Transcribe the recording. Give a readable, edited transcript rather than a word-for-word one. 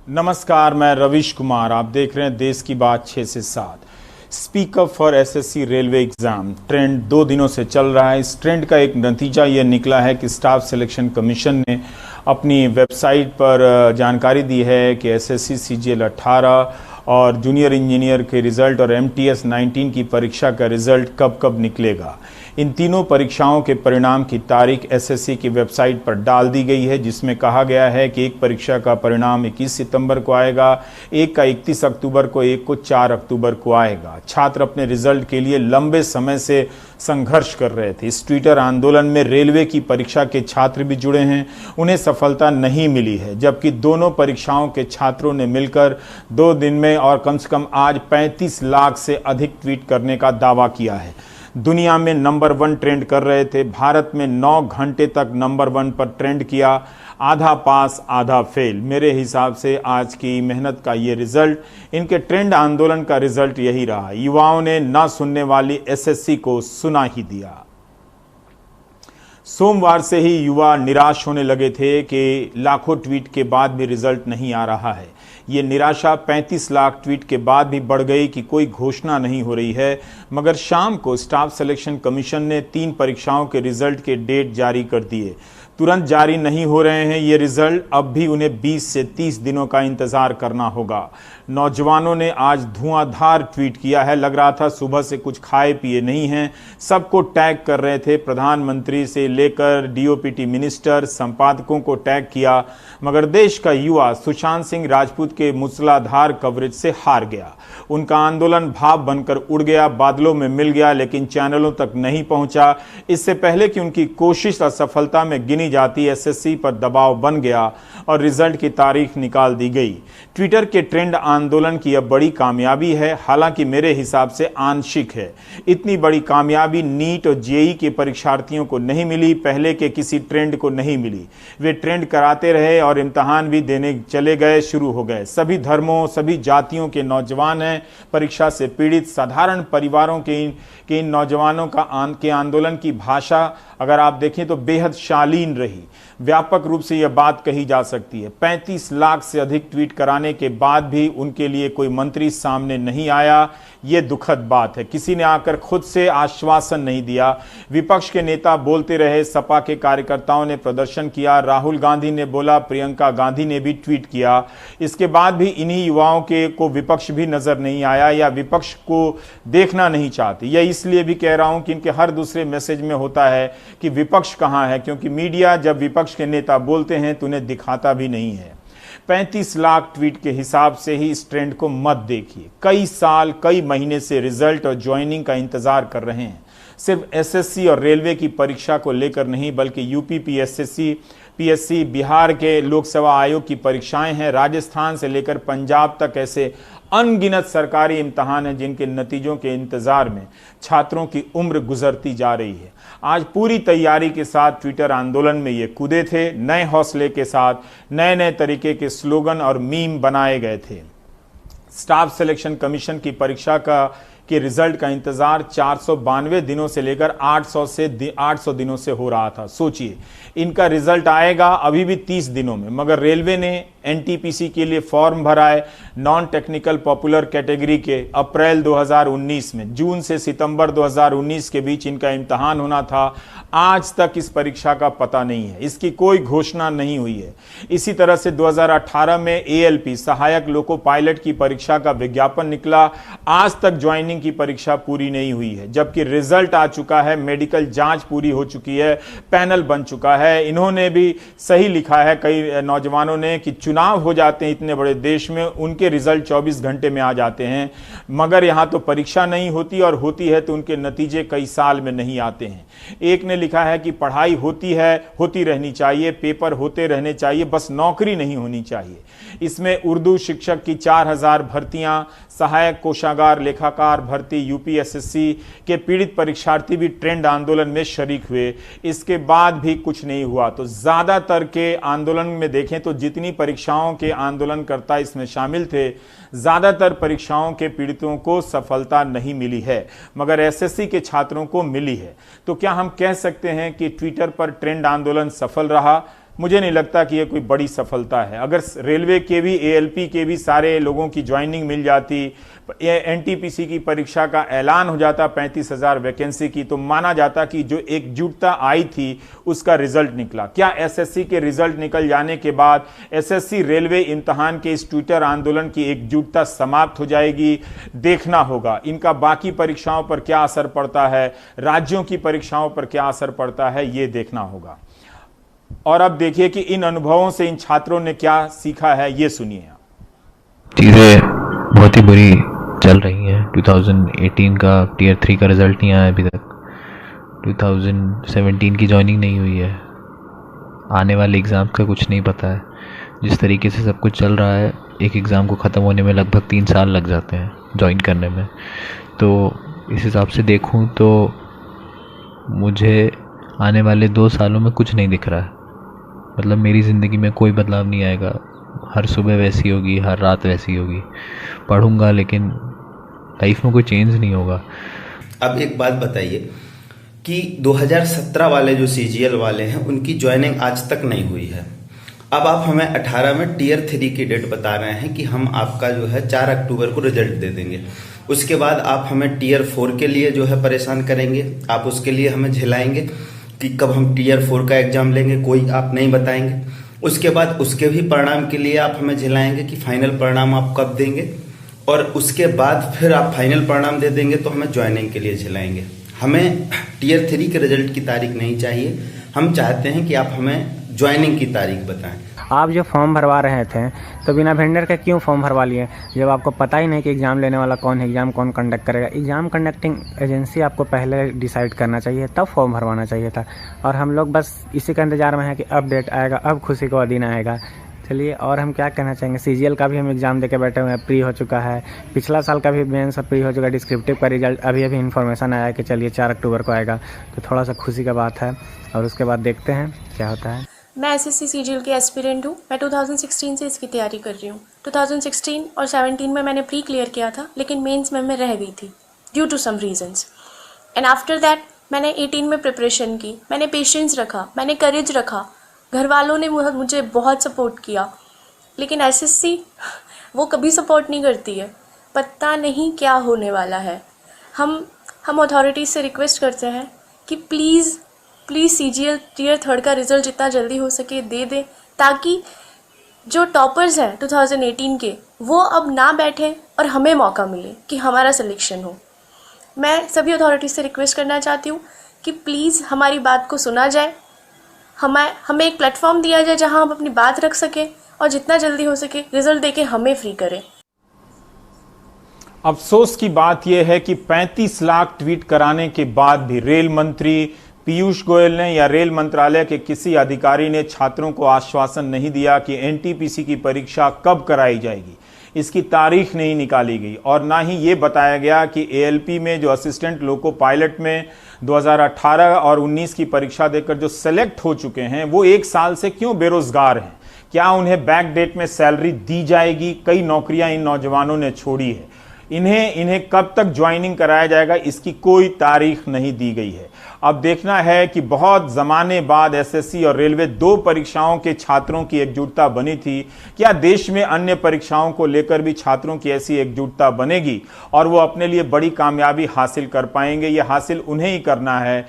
नमस्कार, मैं रविश कुमार। आप देख रहे हैं देश की बात 6 से 7। Speak up for SSC railway exam trend 2 दिनों से चल रहा है। इस ट्रेंड का एक नतीजा ये निकला है कि स्टाफ सिलेक्शन कमीशन ने अपनी वेबसाइट पर जानकारी दी है कि एसएससी सीजीएल 18 और जूनियर इंजीनियर के रिजल्ट और एमटीएस 19 की परीक्षा का रिजल्ट कब कब निकलेगा। इन तीनों परीक्षाओं के परिणाम की तारीख एसएससी की वेबसाइट पर डाल दी गई है, जिसमें कहा गया है कि एक परीक्षा का परिणाम 21 सितंबर को आएगा, एक का 31 अक्टूबर को, एक को 4 अक्टूबर को आएगा। छात्र अपने रिजल्ट के लिए लंबे समय से संघर्ष कर रहे थे। इस ट्विटर आंदोलन में रेलवे की परीक्षा के छात्र भी जुड़े हैं। उन्हें सफलता नहीं मिली है, जबकि दोनों परीक्षाओं के छात्रों ने मिलकर 2 दिन में और कम से कम आज 35 लाख से अधिक ट्वीट करने का दावा किया है। दुनिया में नंबर 1 ट्रेंड कर रहे थे। भारत में 9 घंटे तक नंबर 1 पर ट्रेंड किया। आधा पास आधा फेल। मेरे हिसाब से आज की मेहनत का ये रिजल्ट, इनके ट्रेंड आंदोलन का रिजल्ट यही रहा। युवाओं ने ना सुनने वाली एसएससी को सुना ही दिया। सोमवार से ही युवा निराश होने लगे थे कि लाखों ट्वीट के बाद भी रिजल्ट नहीं आ रहा है। ये निराशा 35 लाख ट्वीट के बाद भी बढ़ गई कि कोई घोषणा नहीं हो रही है। मगर शाम को स्टाफ सिलेक्शन कमीशन ने 3 परीक्षाओं के रिजल्ट के डेट जारी कर दिए। तुरंत जारी नहीं हो रहे हैं ये रिजल्ट, अब भी उन्हें 20 से 30 दिनों का इंतजार करना होगा। नौजवानों ने आज धुआंधार ट्वीट किया है। लग रहा था सुबह से कुछ खाए पिए नहीं हैं। सबको टैग कर रहे थे, प्रधानमंत्री से लेकर डीओपीटी मिनिस्टर, संपादकों को टैग किया। मगर देश का युवा सुशांत सिंह राजपूत के मूसलाधार कवरेज से हार गया। उनका आंदोलन भाप बनकर उड़ गया, बादलों में मिल गया, लेकिन चैनलों तक नहीं पहुंचा। इससे पहले कि उनकी कोशिश असफलता में गिनी जाती, एसएससी पर दबाव बन गया और रिजल्ट की तारीख निकाल दी गई। ट्विटर के ट्रेंड आंदोलन की यह बड़ी कामयाबी है, हालांकि मेरे हिसाब से आंशिक है। इतनी बड़ी कामयाबी नीट और जेईई के परीक्षार्थियों को नहीं मिली, पहले के किसी ट्रेंड को नहीं मिली। वे ट्रेंड कराते रहे और इम्तहान भी देने चले गए, शुरू हो गए। सभी धर्मों, सभी जातियों के नौजवान हैं परीक्षा से पीड़ित। साधारण परिवारों के इन नौजवानों के आंदोलन की भाषा अगर आप देखें तो बेहद शालीन रही। व्यापक रूप से यह बात कही जा सकती है। 35 लाख से अधिक ट्वीट कराने के बाद भी उनके लिए कोई मंत्री सामने नहीं आया। ये दुखद बात है। किसी ने आकर खुद से आश्वासन नहीं दिया। विपक्ष के नेता बोलते रहे, सपा के कार्यकर्ताओं ने प्रदर्शन किया, राहुल गांधी ने बोला, प्रियंका गांधी ने भी ट्वीट किया। इसके बाद भी इन्हीं युवाओं को विपक्ष भी नजर नहीं आया या विपक्ष को देखना नहीं चाहते। यह इसलिए भी कह रहा हूं कि इनके हर दूसरे मैसेज में होता है कि विपक्ष कहां है, क्योंकि मीडिया जब विपक्ष के नेता बोलते हैं तो उन्हें दिखाता भी नहीं है। 35 लाख ट्वीट के हिसाब से ही इस ट्रेंड को मत देखिए। कई साल, कई महीने से रिजल्ट और ज्वाइनिंग का इंतजार कर रहे हैं। सिर्फ एसएससी और रेलवे की परीक्षा को लेकर नहीं, बल्कि यूपी पीएससी, बिहार के लोकसेवा आयोग की परीक्षाएं हैं, राजस्थान से लेकर पंजाब तक ऐसे अनगिनत सरकारी इम्तहान हैं जिनके नतीजों के इंतजार में छात्रों की उम्र गुजरती जा रही है। आज पूरी तैयारी के साथ ट्विटर आंदोलन में ये कूदे थे। नए हौसले के साथ नए नए तरीके के स्लोगन और मीम बनाए गए थे। स्टाफ सिलेक्शन कमीशन की परीक्षा के रिजल्ट का इंतजार 492 दिनों से लेकर 800 दिनों से हो रहा था। सोचिए, इनका रिजल्ट आएगा अभी भी 30 दिनों में। मगर रेलवे ने एनटीपीसी के लिए फॉर्म भरा है नॉन टेक्निकल पॉपुलर कैटेगरी के अप्रैल 2019 में। जून से सितंबर 2019 के बीच इनका इम्तहान होना था। आज तक इस परीक्षा का पता नहीं है, इसकी कोई घोषणा नहीं हुई है। इसी तरह से 2018 में एएलपी सहायक लोको पायलट की परीक्षा का विज्ञापन निकला। आज तक ज्वाइनिंग की परीक्षा पूरी नहीं हुई है, जबकि रिजल्ट आ चुका है, मेडिकल जांच पूरी हो चुकी है, पैनल बन चुका है। इन्होंने भी सही लिखा है कई नौजवानों ने कि चुनाव हो जाते हैं इतने बड़े देश में, उनके रिजल्ट 24 घंटे में आ जाते हैं। मगर यहां तो परीक्षा नहीं होती, और होती है तो उनके नतीजे कई साल में नहीं आते हैं। एक ने लिखा है कि पढ़ाई होती रहनी चाहिए, पेपर होते रहने चाहिए, बस नौकरी नहीं होनी चाहिए। इसमें उर्दू शिक्षक की 4000 भर्तियां, सहायक कोषागार लेखाकार भर्ती, यूपीएसएससी के पीड़ित परीक्षार्थी भी ट्रेंड आंदोलन में शरीक हुए। इसके बाद भी कुछ नहीं हुआ। तो ज्यादातर के आंदोलन में देखें तो जितनी परीक्षाओं के आंदोलनकर्ता इसमें शामिल थे, ज्यादातर परीक्षाओं के पीड़ितों को सफलता नहीं मिली है, मगर एसएससी के छात्रों को मिली है। तो क्या हम कह सकते हैं कि ट्विटर पर ट्रेंड आंदोलन सफल रहा? मुझे नहीं लगता कि ये कोई बड़ी सफलता है। अगर रेलवे के भी, एएलपी के भी सारे लोगों की ज्वाइनिंग मिल जाती, एनटीपीसी की परीक्षा का ऐलान हो जाता 35,000 वैकेंसी की, तो माना जाता कि जो एकजुटता आई थी उसका रिजल्ट निकला। क्या एसएससी के रिजल्ट निकल जाने के बाद एसएससी रेलवे इम्तहान के इस ट्विटर आंदोलन की एकजुटता समाप्त हो जाएगी? देखना होगा। इनका बाकी परीक्षाओं पर क्या असर पड़ता है, राज्यों की परीक्षाओं पर क्या असर पड़ता है, ये देखना होगा। और अब देखिए कि इन अनुभवों से इन छात्रों ने क्या सीखा है, ये सुनिए। चीज़ें बहुत ही बुरी चल रही हैं। 2018 का टीयर 3 का रिज़ल्ट नहीं आया अभी तक, 2017 की जॉइनिंग नहीं हुई है, आने वाले एग्ज़ाम का कुछ नहीं पता है। जिस तरीके से सब कुछ चल रहा है, एक एग्ज़ाम को ख़त्म होने में लगभग 3 साल लग जाते हैं जॉइन करने में। तो इस हिसाब से देखूं तो मुझे आने वाले 2 सालों में कुछ नहीं दिख रहा है। मतलब मेरी ज़िंदगी में कोई बदलाव नहीं आएगा, हर सुबह वैसी होगी, हर रात वैसी होगी। पढ़ूंगा लेकिन लाइफ में कोई चेंज नहीं होगा। अब एक बात बताइए कि 2017 वाले जो सीजीएल वाले हैं उनकी ज्वाइनिंग आज तक नहीं हुई है। अब आप हमें 18 में टीयर 3 की डेट बता रहे हैं कि हम आपका जो है 4 अक्टूबर को रिजल्ट दे देंगे। उसके बाद आप हमें टीयर 4 के लिए जो है परेशान करेंगे, आप उसके लिए हमें झिलाएंगे कि कब हम टीयर 4 का एग्जाम लेंगे, कोई आप नहीं बताएंगे। उसके बाद उसके भी परिणाम के लिए आप हमें झिलाएंगे कि फाइनल परिणाम आप कब देंगे, और उसके बाद फिर आप फाइनल परिणाम दे देंगे तो हमें ज्वाइनिंग के लिए झिलाएंगे। हमें टीयर 3 के रिजल्ट की तारीख नहीं चाहिए, हम चाहते हैं कि आप हमें ज्वाइनिंग की तारीख बताएं। आप जो फॉर्म भरवा रहे थे तो बिना वेंडर का क्यों फॉर्म भरवा लिए, जब आपको पता ही नहीं कि एग्ज़ाम लेने वाला कौन है, एग्ज़ाम कौन कंडक्ट करेगा। एग्ज़ाम कंडक्टिंग एजेंसी आपको पहले डिसाइड करना चाहिए, तब फॉर्म भरवाना चाहिए था। और हम लोग बस इसी का इंतज़ार में है कि अब डेट आएगा, अब खुशी का दिन आएगा। चलिए, और हम क्या कहना चाहेंगे, सीजीएल का भी हम एग्ज़ाम दे के बैठे हुए हैं, प्री हो चुका है। पिछला साल का भी मेन सब प्री हो चुका है। डिस्क्रिप्टिव का रिजल्ट अभी इन्फॉर्मेशन आया कि चलिए 4 अक्टूबर को आएगा, तो थोड़ा सा खुशी का बात है। और उसके बाद देखते हैं क्या होता है। मैं एसएससी सीजीएल की एस्पिरेंट हूँ। मैं 2016 से इसकी तैयारी कर रही हूँ। 2016 और 17 में मैंने प्री क्लियर किया था, लेकिन मेंस में मैं रह गई थी due to some reasons. And after that मैंने 18 में प्रिपरेशन की, मैंने पेशेंस रखा, मैंने करेज रखा। घर वालों ने मुझे बहुत सपोर्ट किया, लेकिन एसएससी वो कभी सपोर्ट नहीं करती है। पता नहीं क्या होने वाला है। हम अथॉरिटीज़ से रिक्वेस्ट करते हैं कि प्लीज़ सीजीएल टीयर 3 का रिज़ल्ट जितना जल्दी हो सके दे दें, ताकि जो टॉपर्स हैं 2018 के वो अब ना बैठें और हमें मौका मिले कि हमारा सिलेक्शन हो। मैं सभी अथॉरिटीज़ से रिक्वेस्ट करना चाहती हूँ कि प्लीज़ हमारी बात को सुना जाए, हमें एक प्लेटफॉर्म दिया जाए जहाँ हम अपनी बात रख सकें, और जितना जल्दी हो सके रिज़ल्ट देके हमें फ्री करें। अफसोस की बात यह है कि 35 लाख ट्वीट कराने के बाद भी रेल मंत्री पीयूष गोयल ने या रेल मंत्रालय के किसी अधिकारी ने छात्रों को आश्वासन नहीं दिया कि एनटीपीसी की परीक्षा कब कराई जाएगी। इसकी तारीख नहीं निकाली गई, और ना ही ये बताया गया कि एएलपी में जो असिस्टेंट लोको पायलट में 2018 और 19 की परीक्षा देकर जो सेलेक्ट हो चुके हैं वो 1 साल से क्यों बेरोजगार हैं। क्या उन्हें बैक डेट में सैलरी दी जाएगी? कई नौकरियां इन नौजवानों ने छोड़ी है। इन्हें कब तक ज्वाइनिंग कराया जाएगा, इसकी कोई तारीख नहीं दी गई है। अब देखना है कि बहुत ज़माने बाद एसएससी और रेलवे 2 परीक्षाओं के छात्रों की एकजुटता बनी थी, क्या देश में अन्य परीक्षाओं को लेकर भी छात्रों की ऐसी एकजुटता बनेगी और वो अपने लिए बड़ी कामयाबी हासिल कर पाएंगे? ये हासिल उन्हें ही करना है।